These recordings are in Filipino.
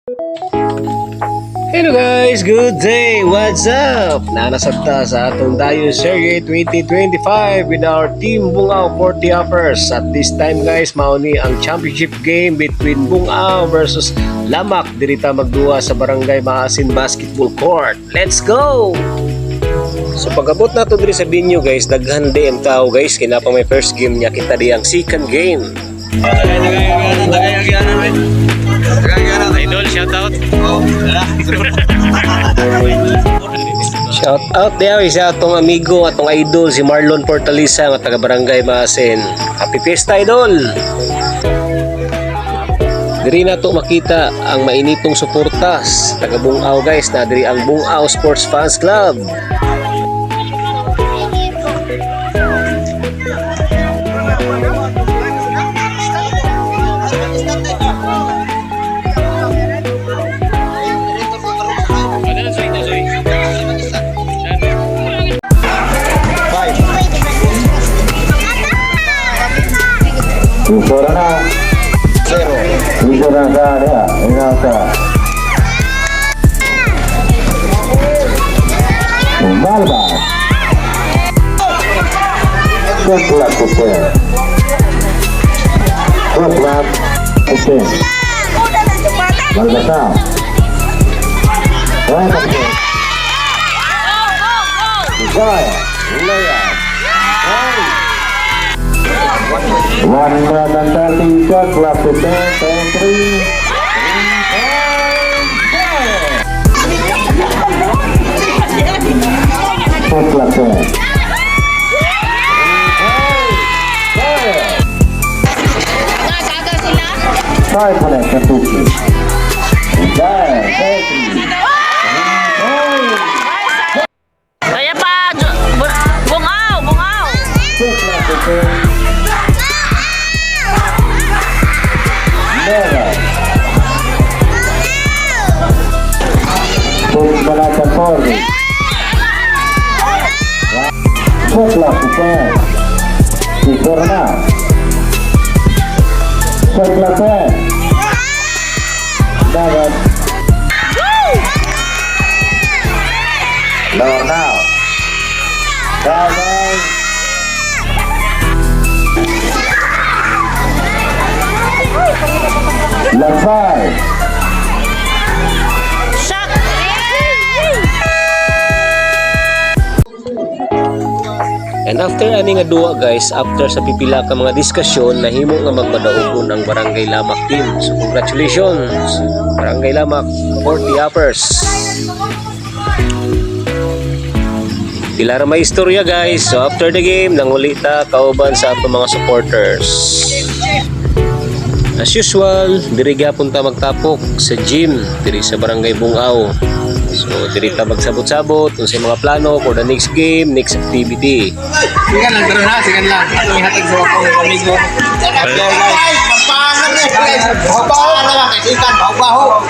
Hello guys, good day! What's up? Nanasabta sa atong Dayo Serie 2025 with our team Bungao 40 Uppers. At this time guys, mauni ang championship game between Bungao versus Lamak. Dirita magduwa sa Barangay Maasin Basketball Court. Let's go! So pag-abot nato diri sa Binyo guys, daghan DM tao guys, kinapa may first game niya, kita di ang second game. Idol, shout out. Shout out there sa atong amigo, atong idol si Marlon Portalisa nga taga Barangay Maasin. Happy Fiesta idol. Diri na to makita ang mainitong suportas taga Bungao guys, na diri ang Bungao Sports Fans Club. Isora na 0. Isora na dia, inasa. Malba. Setelah kusen. Setelah kusen. Malba sah. Baik. Baik. Mulai. One and 30 shot left to 10 and 3. Shot left 10. Five for that, Katuki. Kaya pa, Bungao, Bungao. Shot left to 10. Balacan Forni. Setelah bukan di corona. Setelah bukan dapat. Lower now. Dapat. Lafay. And after ani nga duwa guys, after sa pipila ka mga diskusyon, nahimo nga magpadaogon ang Barangay Lamak team. So congratulations Barangay Lamak 40 Uppers. Pila ra may istorya guys. So after the game, nangulita kauban sa atong mga supporters. As usual, diri gyapon ta magtapok sa gym diri sa Barangay Bungao. So diri ta magsabot-sabot unsay mga plano for the next game, next activity. Sigan lang, taro na, sigan lang. Atong ihatag sa akong amigo. Guys, magpangan na guys. Bahaw na lang, kasikan, bahaw.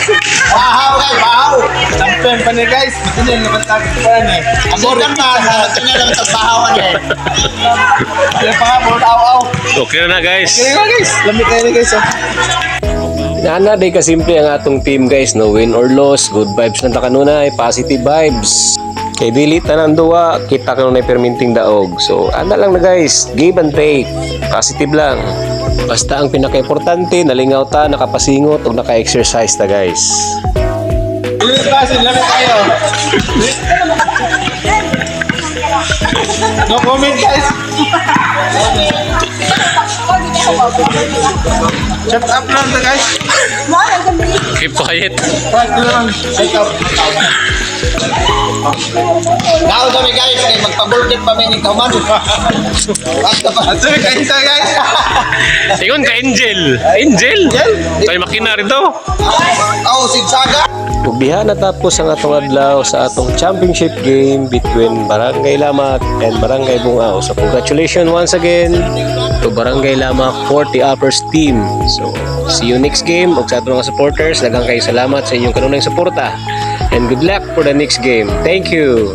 Bahaw guys, bahaw. Champion pa niya guys. Matinil na bantag pa niya. Amor lang na, matinil na bantag bahawan niya. Kaya pa nga, puro aw-aw. Okay na guys. Kaya nga guys, lamit kayo na guys. Nana day kasimple ang atong team guys, no win or loss, good vibes lang ta kanunay, positive vibes. Kay dili tanan duwa, kita kanunay perminting daog. So ana lang na guys, give and take, positive lang. Basta ang pinaka-importante, nalingaw ta, nakapasingot o naka-exercise ta guys. Lamit kayo. No comment guys. Shut up lang ta guys. Keep quiet. Now kami guys, kay magpa-birthday pa may nikaman. Basta pa. Sorry guys, guys. Ingon ka Angel. Angel? Tayo makina rin to. Oh, Sigsaga. Ubiha na tapos ang atong adlaw sa atong championship game between Barangay Lamak and Barangay Bungao. So congratulations once again to Barangay Lamak 40 Uppers team. So see you next game. Ug sa atong mga supporters, daghang kayo salamat sa inyong kanunay suporta. And good luck for the next game. Thank you.